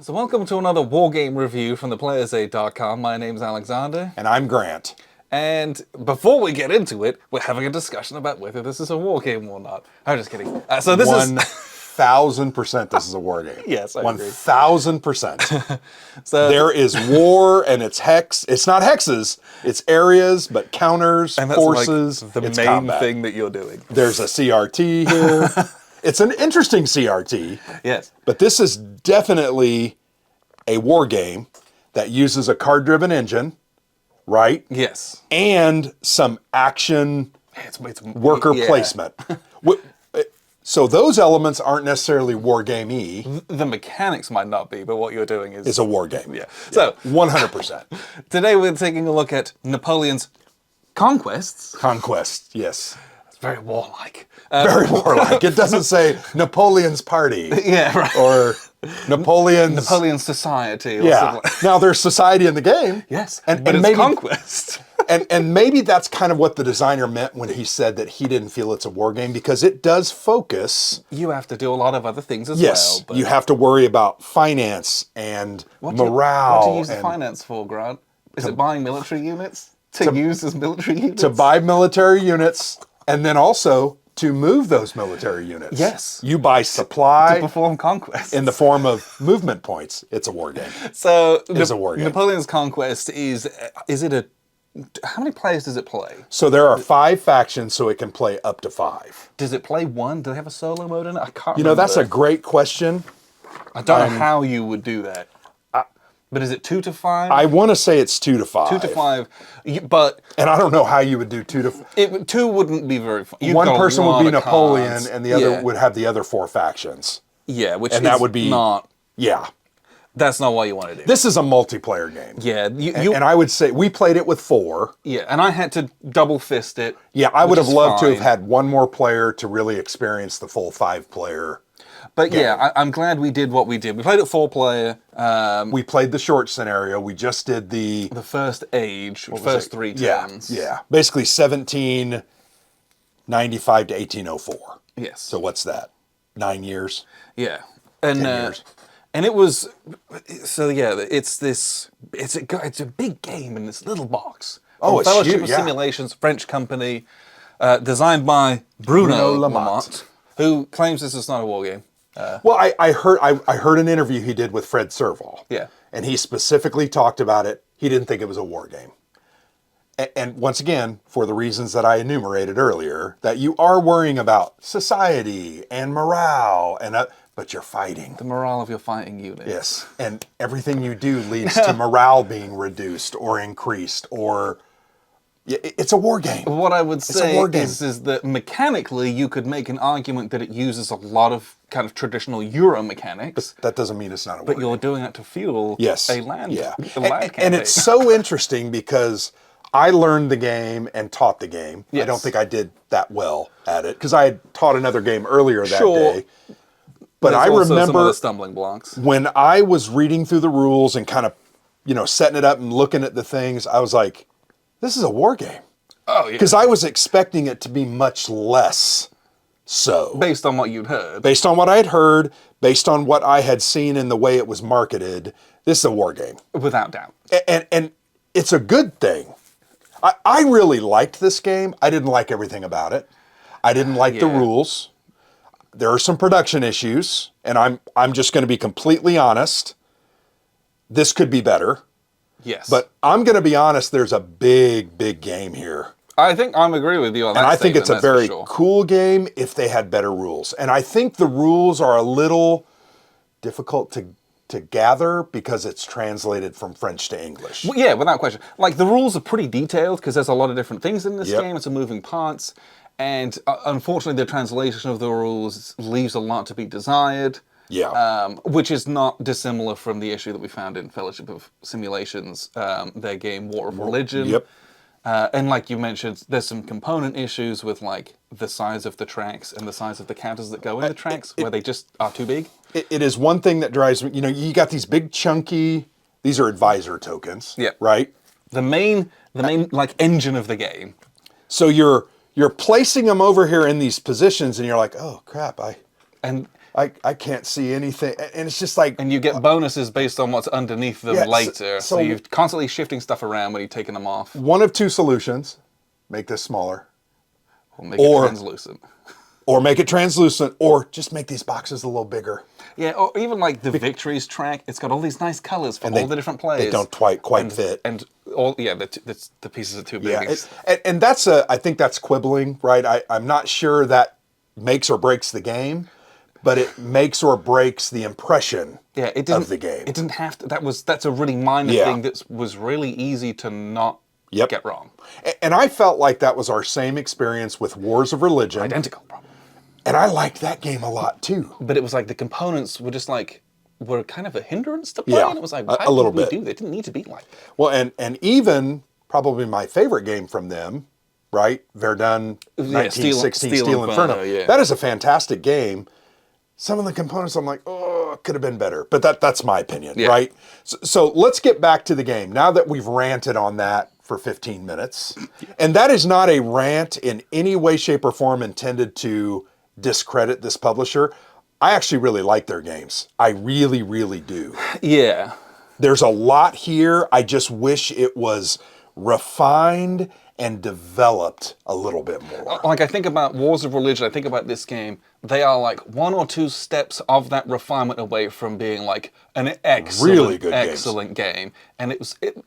So welcome to another Wargame review from theplayersaid.com. My name's Alexander. And I'm Grant. And before we get into it, we're having a discussion about whether this is a wargame or not. I'm just kidding. So this is... 1,000% this is a war game. Yes, I agree. 1,000%. So there is war and it's hex. It's not hexes. It's areas, but counters, and that's forces. like the it's main combat. thing that you're doing. There's a CRT here. It's an interesting CRT. Yes. But this is definitely a war game that uses a card-driven engine, right? Yes. And some action It's worker placement. So those elements aren't necessarily war game-y. The mechanics might not be, but what you're doing is... It's a war game. Yeah. So 100%. Today we're taking a look at Napoleon's Conquests. Conquest, yes. It's very warlike. Very warlike. It doesn't say Napoleon's party. Yeah, right. Or Napoleon's society. Or yeah. something like... Now there's society in the game. Yes. And but it's maybe Conquest. and maybe that's kind of what the designer meant when he said that he didn't feel it's a war game, because it does focus. You have to do a lot of other things as yes, well. But you have to worry about finance and morale. What do you use the finance for, Grant? Is it buying military units? To use as military units? To buy military units, and then also to move those military units. Yes. You buy supply to perform conquest in the form of movement points. It's a war game. So it's a war game. Napoleon's Conquest is it a... How many players does it play? So there are 5 factions, so it can play up to 5. Does it play one? Do they have a solo mode in it? I can't remember. You know, that's a great question. I don't know how you would do that. But is it 2 to 5? I want to say it's 2 to 5. 2 to 5, but... And I don't know how you would do 2 to 5. 2 wouldn't be very fun. One person would be Napoleon, cards. and the other would have the other 4 factions. Yeah, which and is that would be not... Yeah. That's not what you want to do. This is a multiplayer game. Yeah. And I would say, we played it with 4. Yeah, and I had to double fist it. Yeah, I would have loved to have fine. had one more player to really experience the full 5-player. But game. Yeah, I'm glad we did what we did. We played it 4-player. We played the short scenario. We just did the first age, first 3 turns. Yeah. Basically 1795 to 1804. Yes. So what's that? 9 years? Yeah. And 10 years. And it was, so yeah, it's a big game in this little box. Oh, it's Fellowship huge, of yeah. Simulations, French company, designed by Bruno Lamont, who claims this is not a war game. Well, I heard an interview he did with Fred Serval. Yeah. And he specifically talked about it. He didn't think it was a war game. And once again, for the reasons that I enumerated earlier, that you are worrying about society and morale, but you're fighting. The morale of your fighting unit. Yes. And everything you do leads to morale being reduced or increased, or... It's a war game. What I would say is that mechanically you could make an argument that it uses a lot of kind of traditional Euro mechanics. But that doesn't mean it's not a war game. But you're doing it to fuel a land, yeah. land campaign. And it's so interesting because I learned the game and taught the game. Yes. I don't think I did that well at it because I had taught another game earlier that day. But there's I remember some of the stumbling blocks. When I was reading through the rules and kind of, setting it up and looking at the things, I was like, this is a war game. Oh, yeah. Because I was expecting it to be much less so. Based on what you'd heard. Based on what I had heard, based on what I had seen in the way it was marketed, this is a war game. Without doubt. And it's a good thing. I really liked this game. I didn't like everything about it. I didn't like the rules. There are some production issues, and I'm just going to be completely honest. This could be better. Yes. But I'm going to be honest, there's a big, big game here. I think I'm agree with you on that. And I think it's a very cool game if they had better rules. And I think the rules are a little difficult to gather because it's translated from French to English. Well, yeah, without question. Like, the rules are pretty detailed because there's a lot of different things in this game. It's a moving parts. And unfortunately, the translation of the rules leaves a lot to be desired. Yeah. Which is not dissimilar from the issue that we found in Fellowship of Simulations, their game War of Religion. Yep. And like you mentioned, there's some component issues with like the size of the tracks and the size of the counters that go in the tracks where they just are too big. It is one thing that drives me, you got these big chunky, these are advisor tokens, right? The main like engine of the game. So you're placing them over here in these positions and you're like, oh crap, And I can't see anything. And it's just like... And you get bonuses based on what's underneath them later. So you're constantly shifting stuff around when you're taking them off. One of two solutions. Make this smaller. Or make it translucent. Or make it translucent, or just make these boxes a little bigger. Yeah, or even like the victories track, it's got all these nice colors for all the different players. They don't quite fit. And all, the pieces are too big. Yeah, and that's I think that's quibbling, right? I'm not sure that makes or breaks the game, but it makes or breaks the impression of the game. It didn't have to, that's a really minor thing that was really easy to not get wrong. And I felt like that was our same experience with Wars of Religion. Identical problem. And I liked that game a lot too. But it was like the components were just like, were kind of a hindrance to play. Yeah, And it was like, a little bit. Do that? It didn't need to be like that. Well, and even probably my favorite game from them, right? Verdun 1916 Steel Inferno. Yeah. That is a fantastic game. Some of the components I'm like, oh, it could have been better. But that's my opinion, right? So let's get back to the game. Now that we've ranted on that for 15 minutes. And that is not a rant in any way, shape, or form intended to discredit this publisher. I actually really like their games. I really, really do. Yeah. There's a lot here. I just wish it was refined and developed a little bit more. Like I think about Wars of Religion, I think about this game, they are like one or two steps of that refinement away from being like an excellent, really good excellent game. And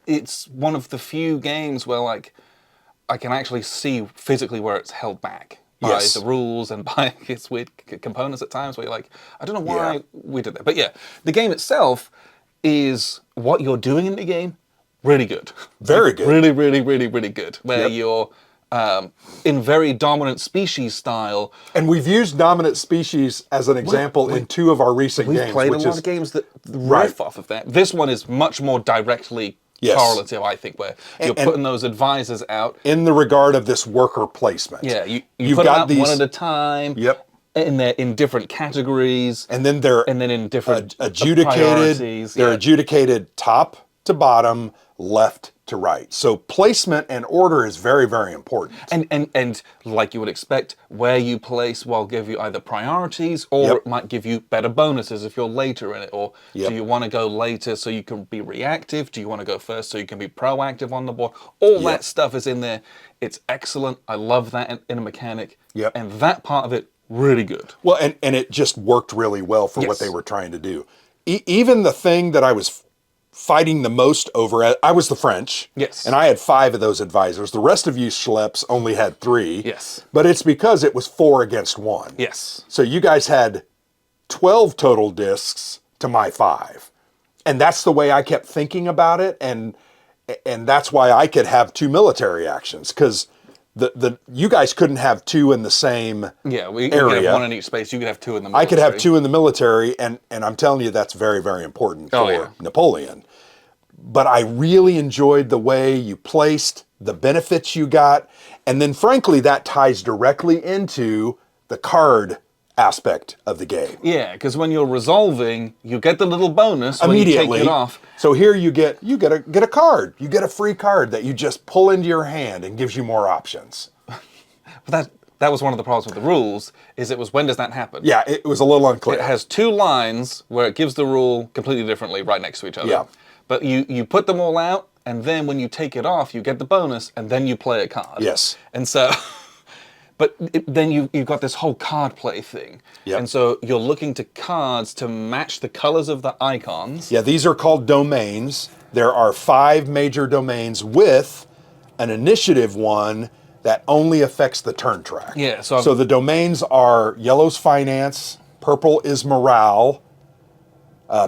it's one of the few games where like I can actually see physically where it's held back. By the rules and by its weird components at times where you're like, I don't know why we did that. But yeah, the game itself is what you're doing in the game, really good. Very good. Really, really, really, really good. Where you're in very dominant species style. And we've used dominant species as an example in two of our recent games. We've played a lot of games that riff off of that. This one is much more directly correlative, I think, where you're putting those advisors out. In the regard of this worker placement. Yeah, you put them out one at a time. Yep. And they're in different categories. And then they're in different adjudicated. They're adjudicated top to bottom, left to right. So placement and order is very, very important. And like you would expect, where you place will give you either priorities or it might give you better bonuses if you're later in it. Or do you want to go later so you can be reactive? Do you want to go first so you can be proactive on the board? All that stuff is in there. It's excellent. I love that in a mechanic. And that part of it, really good. Well, and it just worked really well for what they were trying to do. Even the thing that I was fighting the most over, I was the French. Yes. And I had 5 of those advisors. The rest of you schleps only had 3. Yes. But it's because it was 4 against 1. Yes. So you guys had 12 total discs to my 5. And that's the way I kept thinking about it. And that's why I could have 2 military actions. Because you guys couldn't have 2 in the same area. We could have 1 in each space. You could have 2 in the military. I could have 2 in the military, and I'm telling you that's very, very important for Napoleon. But I really enjoyed the way you placed, the benefits you got, and then frankly that ties directly into the card aspect of the game. Yeah, because when you're resolving, you get the little bonus immediately. When you take it off. So here you get a card. You get a free card that you just pull into your hand and gives you more options. But that was one of the problems with the rules, is it was when does that happen? Yeah, it was a little unclear. It has 2 lines where it gives the rule completely differently right next to each other. Yeah. But you put them all out, and then when you take it off, you get the bonus, and then you play a card. Yes. And so, but then you've got this whole card play thing. Yep. And so you're looking to cards to match the colors of the icons. Yeah, these are called domains. There are 5 major domains with an initiative one that only affects the turn track. Yeah, so the domains are yellow's finance, purple is morale,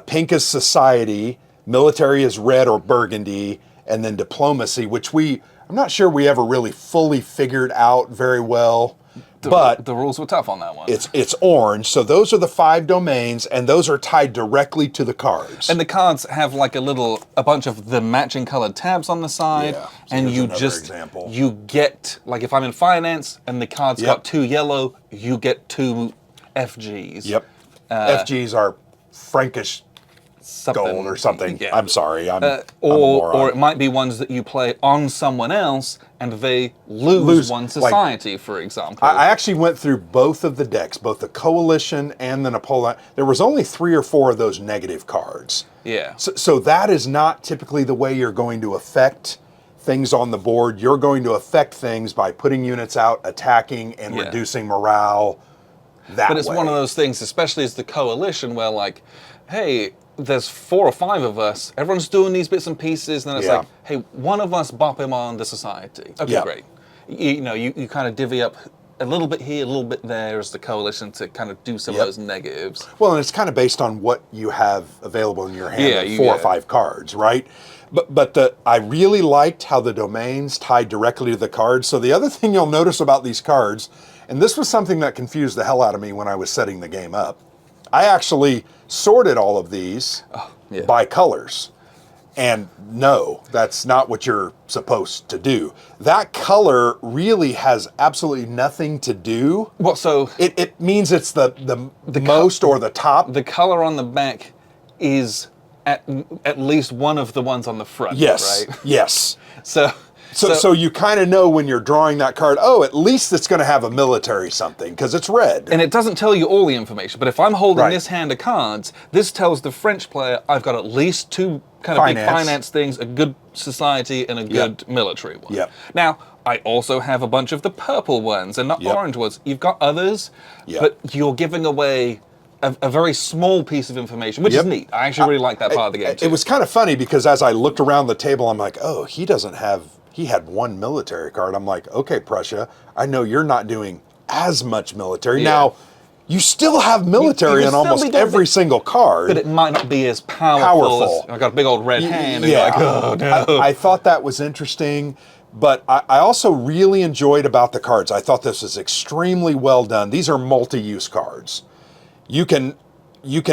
pink is society, military is red or burgundy, and then diplomacy, which I'm not sure we ever really fully figured out very well. But the rules were tough on that one. It's orange, so those are the 5 domains, and those are tied directly to the cards. And the cards have like a bunch of the matching colored tabs on the side, and you get, like if I'm in finance and the card's got 2 yellow, you get 2 FGs. Yep. FGs are Frankish something, gold or something. Yeah. I'm sorry, I'm a or moron. it might be ones that you play on someone else and they lose one society, for example. I actually went through both of the decks, both the Coalition and the Napoleon. There was only 3 or 4 of those negative cards. Yeah. So that is not typically the way you're going to affect things on the board. You're going to affect things by putting units out, attacking, and reducing morale that But it's way. one of those things, especially as the Coalition, where like, hey, there's 4 or 5 of us, everyone's doing these bits and pieces, and then it's like, hey, one of us bop him on the society. Okay, great. You kind of divvy up a little bit here, a little bit there as the Coalition to kind of do some of those negatives. Well, and it's kind of based on what you have available in your hand, 4 or 5 cards, right? But I really liked how the domains tied directly to the cards. So the other thing you'll notice about these cards, and this was something that confused the hell out of me when I was setting the game up, I actually sorted all of these by colors. And no, that's not what you're supposed to do. That color really has absolutely nothing to do. What, so? It means it's the most or the top. The color on the back is at least one of the ones on the front, yes, right? Yes. So you kind of know when you're drawing that card, oh, at least it's going to have a military something, because it's red. And it doesn't tell you all the information, but if I'm holding this hand of cards, this tells the French player I've got at least 2 kind of big finance things, a good society and a good military one. Yep. Now, I also have a bunch of the purple ones and the orange ones. You've got others, but you're giving away a very small piece of information, which is neat. I actually really like that part of the game too. It was kind of funny because as I looked around the table, I'm like, oh, he had 1 military card. I'm like, okay, Prussia, I know you're not doing as much military. Now, you still have military on almost every single card. But it might not be as powerful. As, I got a big old red hand and you're like, oh no. I thought that was interesting, but I also really enjoyed about the cards. I thought this was extremely well done. These are multi-use cards. You can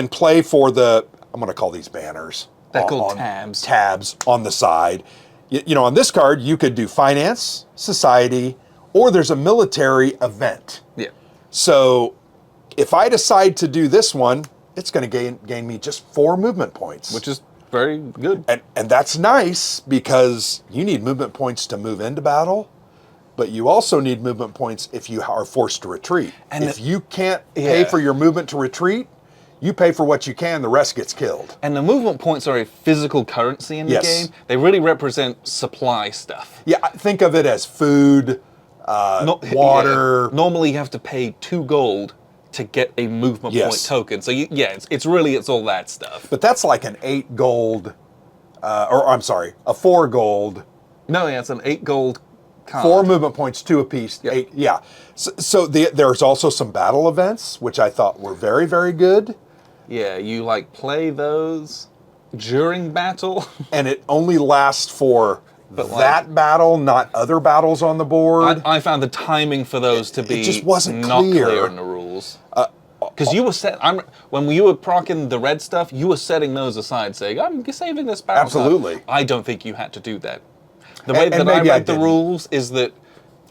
play for the, I'm going to call these banners. They're called tabs. Tabs on the side. You know, on this card, you could do finance, society, or there's a military event. Yeah. So if I decide to do this one, it's going to gain me just 4 movement points. Which is very good. And that's nice because you need movement points to move into battle, but you also need movement points if you are forced to retreat. And if you can't pay for your movement to retreat, you pay for what you can, the rest gets killed. And the movement points are a physical currency in the game. They really represent supply stuff. Yeah, think of it as food, water. Normally you have to pay 2 gold to get a movement point token. So it's all that stuff. But that's like an 8 gold, a 4 gold. No, it's an 8 gold card. 4 movement points, 2 apiece. 8, So there's also some battle events, which I thought were very, very good. Yeah, you play those during battle. And it only lasts for that battle, not other battles on the board. I found the timing for those to be it just wasn't not clear in the rules. Because you were when you were procking the red stuff, you were setting those aside, saying, "I'm saving this battle." Absolutely. I don't think you had to do that. The way that I read the rules is that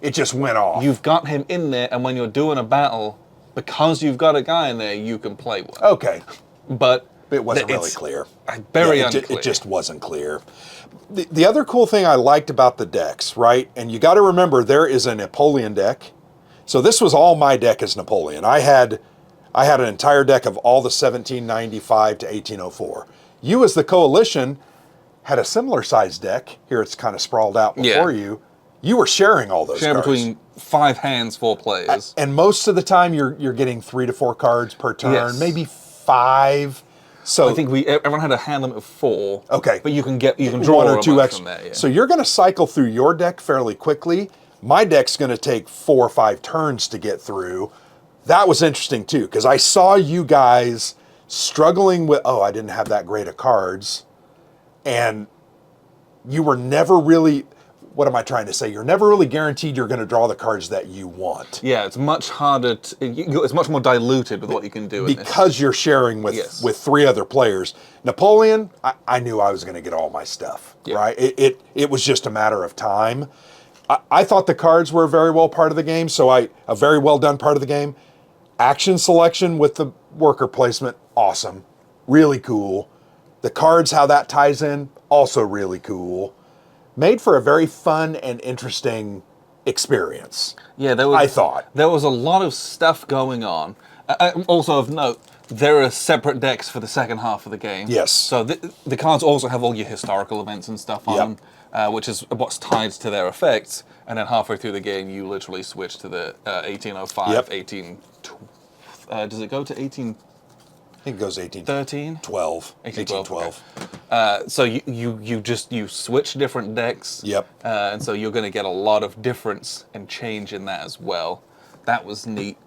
it just went off. You've got him in there, and when you're doing a battle, because you've got a guy in there, you can play one. Okay, but it wasn't really clear. Very unclear. It just wasn't clear. The other cool thing I liked about the decks, right? And you got to remember, there is a Napoleon deck. So this was all my deck as Napoleon. I had an entire deck of all the 1795 to 1804. You, as the Coalition, had a similar sized deck. Here it's kind of sprawled out before you. You were sharing all those cards. Between 5 hands, 4 players. And most of the time you're getting 3 to 4 cards per turn, maybe 5. So I think everyone had a hand limit of 4. Okay. But you can draw 1 or 2 extra from there. Yeah. So you're going to cycle through your deck fairly quickly. My deck's going to take 4 or 5 turns to get through. That was interesting too, because I saw you guys struggling with, I didn't have that great of cards. And you were never really, what am I trying to say? You're never really guaranteed you're going to draw the cards that you want. Yeah, it's much harder, it's much more diluted with what you can do. Because you're sharing with 3 other players. Napoleon, I knew I was going to get all my stuff, right? It was just a matter of time. I thought the cards were a very well part of the game, a very well done part of the game. Action selection with the worker placement, awesome. Really cool. The cards, how that ties in, also really cool. Made for a very fun and interesting experience. Yeah, I thought. there was a lot of stuff going on. Also of note, there are separate decks for the second half of the game. Yes. So the cards also have all your historical events and stuff on them, which is what's tied to their effects. And then halfway through the game, you literally switch to the 1805, 18... does it go to 18... I think it goes 13? 1812. So you switch different decks. Yep. And so you're going to get a lot of difference and change in that as well. That was neat.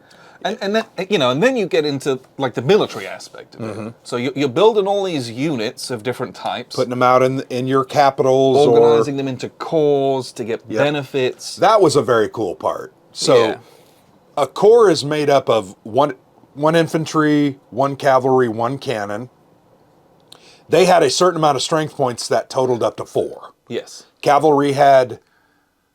And then and then you get into like the military aspect of it. So you're building all these units of different types, Putting them out in your capitals, organizing them into corps to get benefits. That was a very cool part. So a corps is made up of one infantry, one cavalry, one cannon. They had a certain amount of strength points that totaled up to 4. Yes. Cavalry had,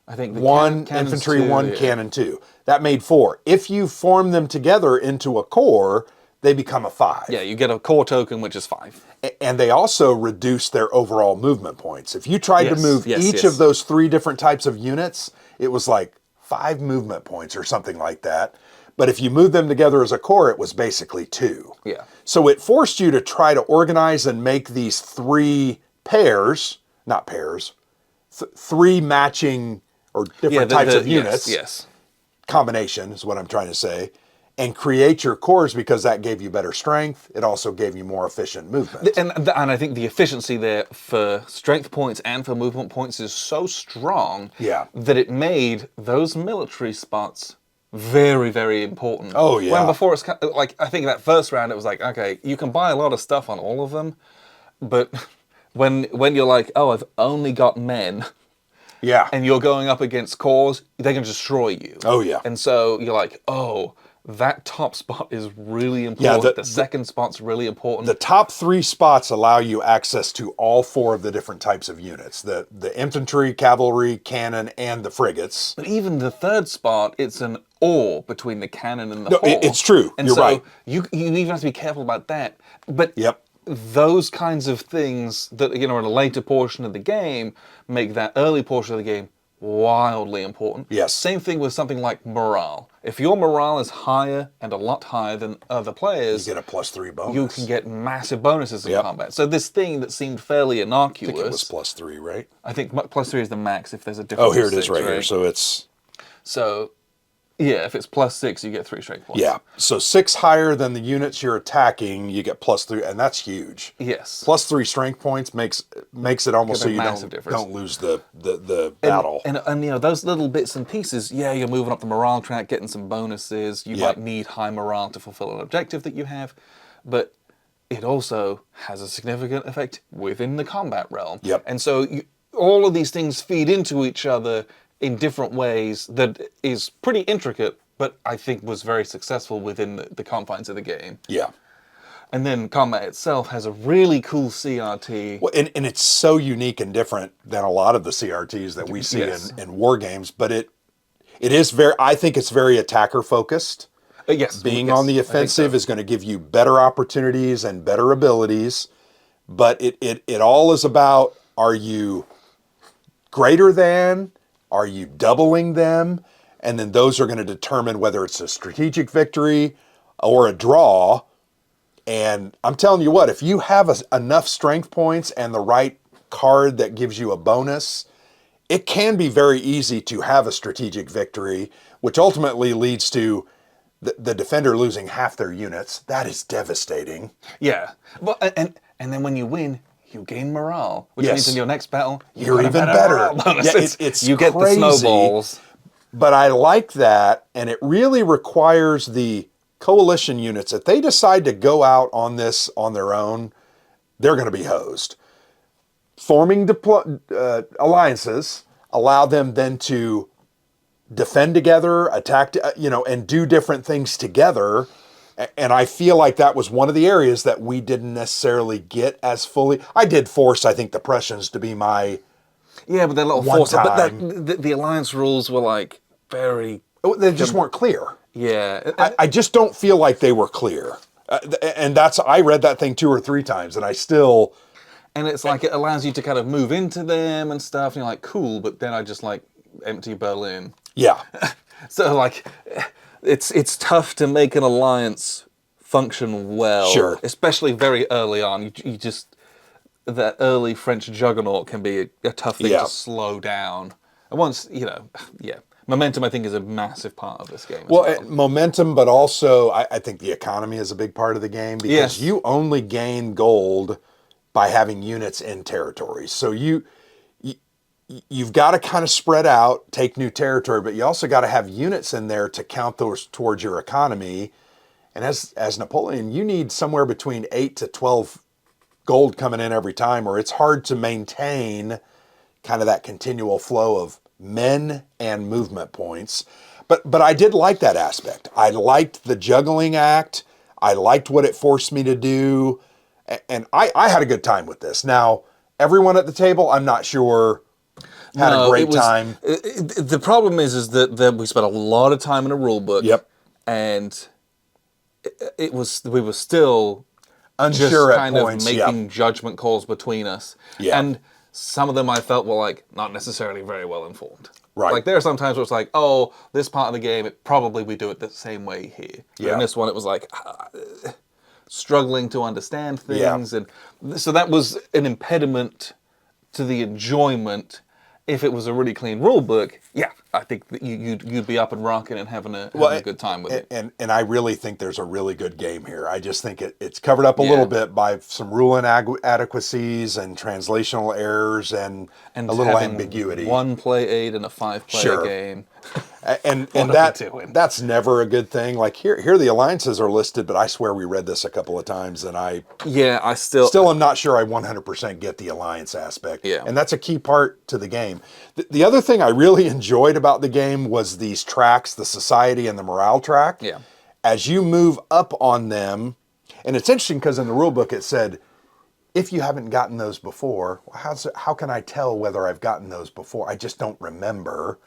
I think, one infantry, 1 cannon, 2. That made 4. If you form them together into a corps, they become a 5. Yeah, you get a core token, which is 5. And they also reduce their overall movement points. If you tried to move each of those 3 different types of units, it was like 5 movement points or something like that. But if you moved them together as a corps, it was basically 2. Yeah. So it forced you to try to organize and make these 3 pairs, not pairs, 3 matching or different types of units. Yes. Combination is what I'm trying to say. And create your corps because that gave you better strength. It also gave you more efficient movement. And I think the efficiency there for strength points and for movement points is so strong that it made those military spots very, very important. Oh, yeah. When before it's like, I think that first round it was like, okay, you can buy a lot of stuff on all of them, but when you're like, oh, I've only got men, and you're going up against corps, they can destroy you. Oh, yeah. And so you're like, oh, that top spot is really important. Yeah, the second spot's really important. The top 3 spots allow you access to all 4 of the different types of units. The infantry, cavalry, cannon, and the frigates. But even the third spot, it's an or between the cannon and the horse. It's true. And You're right. You even have to be careful about that. But Yep. those kinds of things that, in a later portion of the game make that early portion of the game wildly important. Yes. Same thing with something like morale. If your morale is higher and a lot higher than other players, You get a +3 bonus. you can get massive bonuses in combat. So this thing that seemed fairly innocuous. I think it was +3, right? I think +3 is the max if there's a difference. Oh, here it is right here. So it's... So, yeah, if it's +6, you get 3 strength points. Yeah. So 6 higher than the units you're attacking, you get +3, and that's huge. Yes. +3 strength points makes it almost so you don't lose the battle. And those little bits and pieces, you're moving up the morale track, getting some bonuses. You might need high morale to fulfill an objective that you have, but it also has a significant effect within the combat realm. Yep. And so all of these things feed into each other in different ways that is pretty intricate, but I think was very successful within the confines of the game. Yeah. And then combat itself has a really cool CRT. Well, and it's so unique and different than a lot of the CRTs that we see in war games, but it is very, I think it's very attacker focused. Being on the offensive is going to give you better opportunities and better abilities, but it all is about, are you greater than? Are you doubling them? And then those are going to determine whether it's a strategic victory or a draw. And I'm telling you what, if you have enough strength points and the right card that gives you a bonus, it can be very easy to have a strategic victory, which ultimately leads to the defender losing half their units. That is devastating. Yeah. Well, and then when you win, you gain morale, which means in your next battle, you're even better. Yeah, it's you get crazy, the snowballs. But I like that, and it really requires the coalition units. If they decide to go out on this on their own, they're going to be hosed. Forming alliances allow them then to defend together, attack, and do different things together. And I feel like that was one of the areas that we didn't necessarily get as fully. I did force, I think, the Prussians to be my but they're little force. But the alliance rules were like very. They just weren't clear. Yeah, I just don't feel like they were clear. And I read that thing 2 or 3 times, and I still And it's like, it allows you to kind of move into them and stuff, and you're like, cool, but then I just like empty Berlin. Yeah. So like, it's tough to make an alliance function well. Sure. Especially very early on. You just, that early French juggernaut can be a tough thing to slow down. And once, momentum I think is a massive part of this game. Well, momentum, but also I think the economy is a big part of the game because you only gain gold by having units in territories. So you've got to kind of spread out, take new territory, but you also got to have units in there to count those towards your economy. And as Napoleon, you need somewhere between 8 to 12 gold coming in every time, or it's hard to maintain kind of that continual flow of men and movement points. But I did like that aspect. I liked the juggling act. I liked what it forced me to do. And I had a good time with this. Now, everyone at the table, I'm not sure, had a great time. The problem is that we spent a lot of time in a rule book. Yep. And we were still unsure just at kind points, of making judgment calls between us. Yeah. And some of them I felt were like not necessarily very well informed. Right. Like there are some times where it's like, oh, this part of the game, probably we do it the same way here. But Yeah. in this one, it was like struggling to understand things, and so that was an impediment to the enjoyment. If it was a really clean rule book, I think that you'd be up and rocking and having a good time with it. And I really think there's a really good game here. I just think it's covered up a little bit by some rule inadequacies and translational errors and a little ambiguity. One play aid in a 5-player game. And that's never a good thing. Like here the alliances are listed, but I swear we read this a couple of times, and I still am not sure I 100% get the alliance aspect. Yeah. And that's a key part to the game. The other thing I really enjoyed about the game was these tracks, the society and the morale track. Yeah. As you move up on them, and it's interesting because in the rule book it said, if you haven't gotten those before, how can I tell whether I've gotten those before? I just don't remember.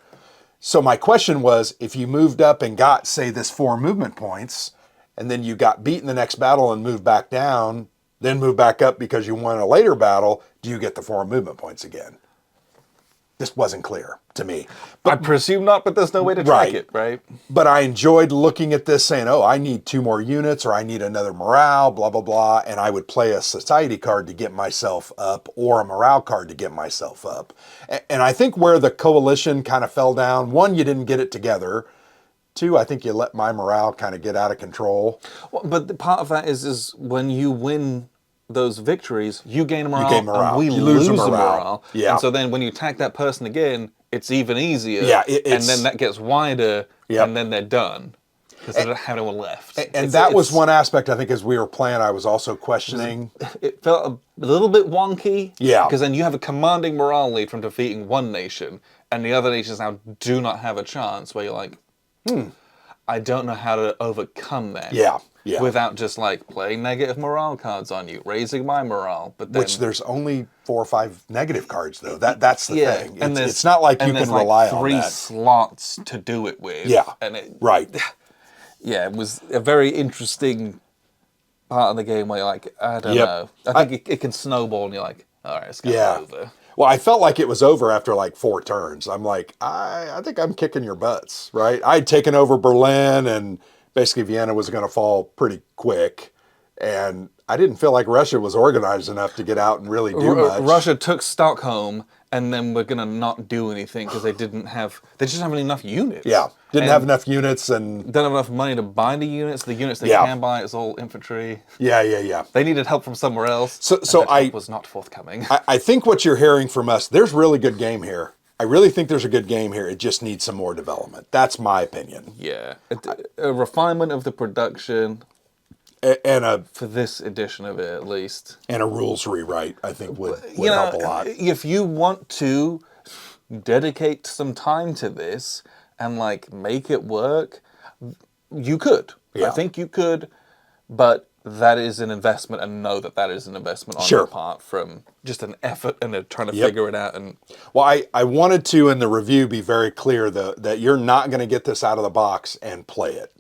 So my question was, if you moved up and got, say, this 4 movement points, and then you got beat in the next battle and moved back down, then move back up because you won a later battle, do you get the 4 movement points again? This wasn't clear to me. But I presume not, but there's no way to track it, right? But I enjoyed looking at this saying, oh, I need 2 more units, or I need another morale, blah, blah, blah. And I would play a society card to get myself up, or a morale card to get myself up. And I think where the coalition kind of fell down, 1, you didn't get it together. 2, I think you let my morale kind of get out of control. Well, but the part of that is when you win those victories, you gain a morale, and we you lose a morale. Yeah. And so then when you attack that person again, it's even easier. Yeah, and then that gets wider, and then they're done. Because they don't have anyone left. And that was one aspect, I think, as we were playing, I was also questioning. It felt a little bit wonky. Yeah. Because then you have a commanding morale lead from defeating one nation, and the other nations now do not have a chance, where you're like, I don't know how to overcome that. Yeah. Without just like playing negative morale cards on you, raising my morale. But then, which there's only 4 or 5 negative cards though. That's the thing. And it's not like you can rely on 3 slots to do it with. Yeah. And it it was a very interesting part of the game where you're like, I don't know. I think it can snowball and you're like, all right, it's kind of over. Well, I felt like it was over after like 4 turns. I'm like, I think I'm kicking your butts, right? I'd taken over Berlin, and basically Vienna was going to fall pretty quick. And I didn't feel like Russia was organized enough to get out and really do much. Russia took Stockholm, and then we're going to not do anything because they just haven't enough units. Yeah, didn't have enough units, and don't have enough money to buy the units. The units they can buy is all infantry. Yeah. They needed help from somewhere else. So help was not forthcoming. I think what you're hearing from us, there's really good game here. I really think there's a good game here. It just needs some more development. That's my opinion. Yeah, a refinement of the production. For this edition of it, at least. And a rules rewrite, I think, would help a lot. If you want to dedicate some time to this and like make it work, you could. Yeah. I think you could, but that is an investment, and know that is an investment on your part, from just an effort and trying to figure it out. And well, I wanted to, in the review, be very clear that you're not going to get this out of the box and play it.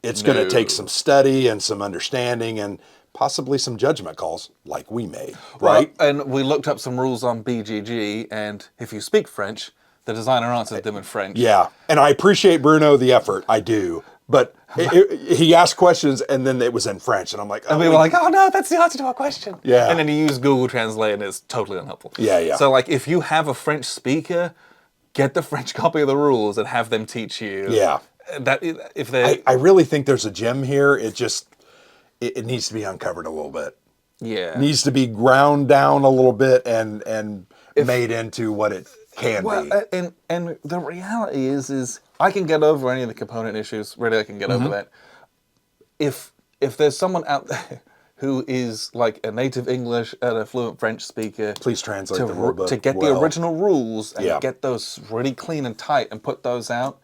It's going to take some study and some understanding, and possibly some judgment calls like we made, right? Well, and we looked up some rules on BGG, and if you speak French, the designer answered them in French. Yeah, and I appreciate Bruno the effort. I do, but he asked questions and then it was in French, and I'm like, And we were like, oh no, that's the answer to our question. Yeah. And then he used Google Translate, and it's totally unhelpful. Yeah. So like, if you have a French speaker, get the French copy of the rules and have them teach you. Yeah. That if they, I really think there's a gem here. It needs to be uncovered a little bit. yeah, It needs to be ground down a little bit and made into what it can be. and the reality is I can get over any of the component issues. Really, I can get over that. If there's someone out there who is like a native English and a fluent French speaker, Please translate the rulebook to get the original rules and Yeah. get those really clean and tight and put those out.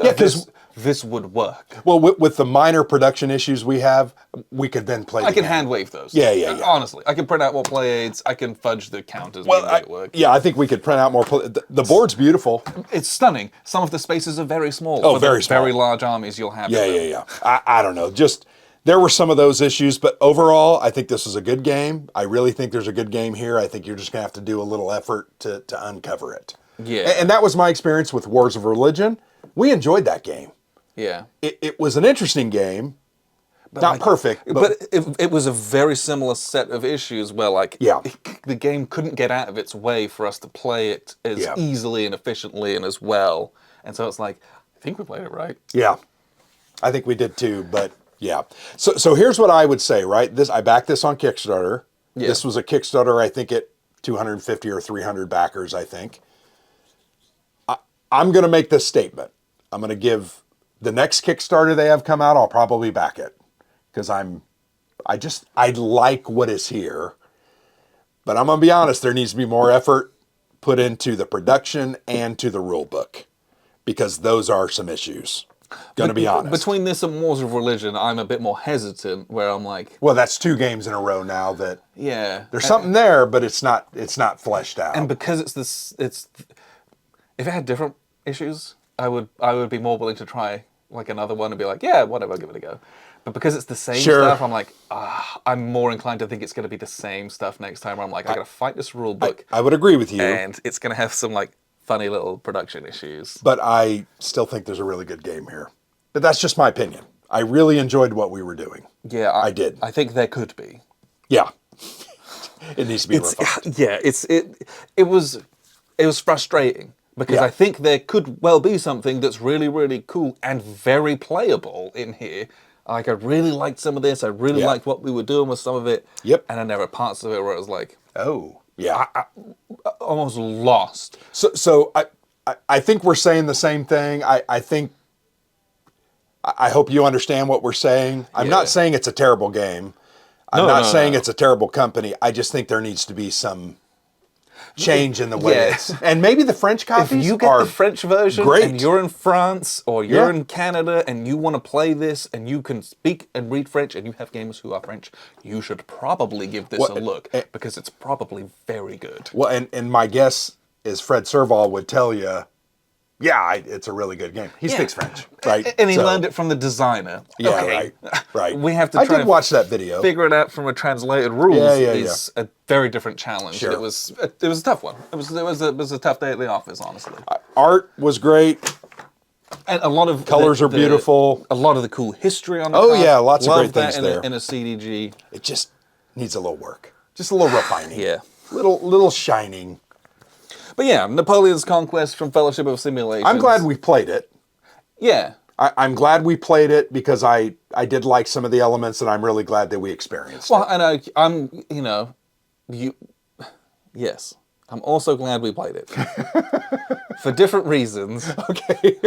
Yeah, 'cause- this would work. Well, with the minor production issues we have, we could then play. I can game. hand wave those. Yeah. Honestly, I can print out more play aids. I can fudge the counters. Well, and make it work. yeah, I think we could print out more. The board's beautiful. It's stunning. Some of the spaces are very small. Oh, for the very small. Very large armies you'll have. Yeah, in them. yeah. I don't know. Just there were some of those issues, but overall, I think this is a good game. I really think there's a good game here. I think you're just gonna have to do a little effort to uncover it. Yeah. And that was my experience with Wars of Religion. We enjoyed that game. Yeah. It was an interesting game. Not perfect, But it was a very similar set of issues where, like, Yeah. the game couldn't get out of its way for us to play it as Yeah. easily and efficiently and as well. And so it's like, I think we played it right. Yeah, I think we did too. But yeah, so here's what I would say. Right, I backed this on Kickstarter. Yeah. This was a Kickstarter. I think at 250 or 300 backers. I think. I'm going to make this statement. I'm going to give the next Kickstarter they have come out. I'll probably back it because I like what is here. But I'm going to be honest. There needs to be more effort put into the production and to the rule book, because those are some issues. Going to be honest. Between this and Wars of Religion, I'm a bit more hesitant, where I'm like, Well, that's 2 games in a row now that yeah, there's something there, but it's not fleshed out. and because if it had different issues, I would be more willing to try like another one and be like, yeah, whatever, give it a go. But because it's the same Sure. stuff, I'm like, I'm more inclined to think it's going to be the same stuff next time. Where I'm like, I got to fight this rule book, I would agree with you, and it's going to have some like funny little production issues. but I still think there's a really good game here. But that's just my opinion. I really enjoyed what we were doing. Yeah, I did. I think there could be. Yeah. It needs to be refined. Yeah, it was frustrating because Yeah. I think there could well be something that's really, really cool and very playable in here. Like, I really liked some of this. I really Yeah. liked what we were doing with some of it. Yep. And then there were parts of it where it was like Oh, yeah. almost lost. So I think we're saying the same thing. I hope you understand what we're saying. I'm Yeah. not saying it's a terrible game. I'm No, not no, saying no. it's a terrible company. I just think there needs to be some change in the way Yeah. it's... And maybe the French If copies you get are the French version great. and you're in France or you're Yeah. in Canada and you want to play this and you can speak and read French and you have gamers who are French, you should probably give this a look because it's probably very good. Well, and my guess is Fred Serval would tell you, yeah, it's a really good game. He speaks French, right? And he So- learned it from the designer. Yeah, Okay. right. We have to I try did and watch that video. figure it out from a translated rules Yeah. is a very different challenge. Sure. It was a tough one. It was a tough day at the office, honestly. Art was great. And a lot of Colors are beautiful. A lot of the cool history on the Oh, card. yeah, lots of Love great that things there. in a CDG. It just needs a little work, just a little refining. Yeah. Little shining. But yeah, Napoleon's Conquest from Fellowship of Simulations. I'm glad we played it. Yeah. I'm glad we played it because I did like some of the elements, and I'm really glad that we experienced Well, it. and I'm yes. I'm also glad we played it. For different reasons. Okay.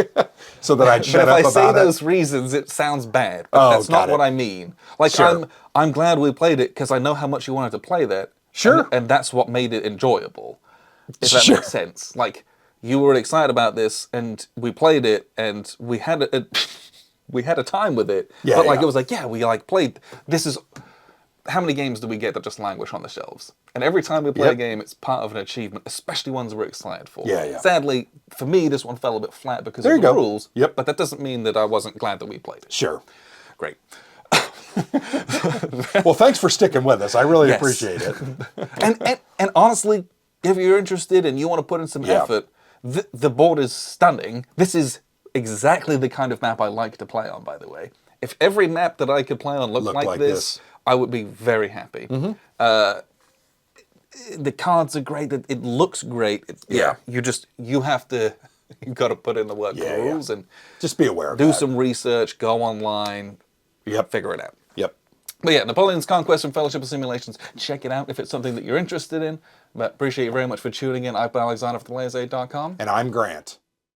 So that I'd But shut if up I about say it. those reasons, it sounds bad. But Oh, that's not got it. what I mean. Like, Sure. I'm glad we played it because I know how much you wanted to play that. Sure. And that's what made it enjoyable. If that Sure. makes sense. Like, you were excited about this, and we played it, and we had a time with it. Yeah, but like yeah. it was like, yeah, we like played. This is how many games do we get that just languish on the shelves? And every time we play a Yep. game, it's part of an achievement, especially ones we're excited for. Yeah. Sadly, for me, this one fell a bit flat because There of you the go. rules. Yep. But that doesn't mean that I wasn't glad that we played it. Sure. Great. Well, thanks for sticking with us. I really Yes. appreciate it. And honestly, if you're interested and you want to put in some effort, the board is stunning. This is exactly the kind of map I like to play on, by the way. If every map that I could play on looked like this, I would be very happy. The cards are great. It looks great. You have to. You've got to put in the work for the rules and just be aware of do that. some research, go online, figure it out. Yep. But yeah, Napoleon's Conquests and Fellowship of Simulations. Check it out if it's something that you're interested in. But appreciate you very much for tuning in. I'm Alexander from thelaserade.com. And I'm Grant.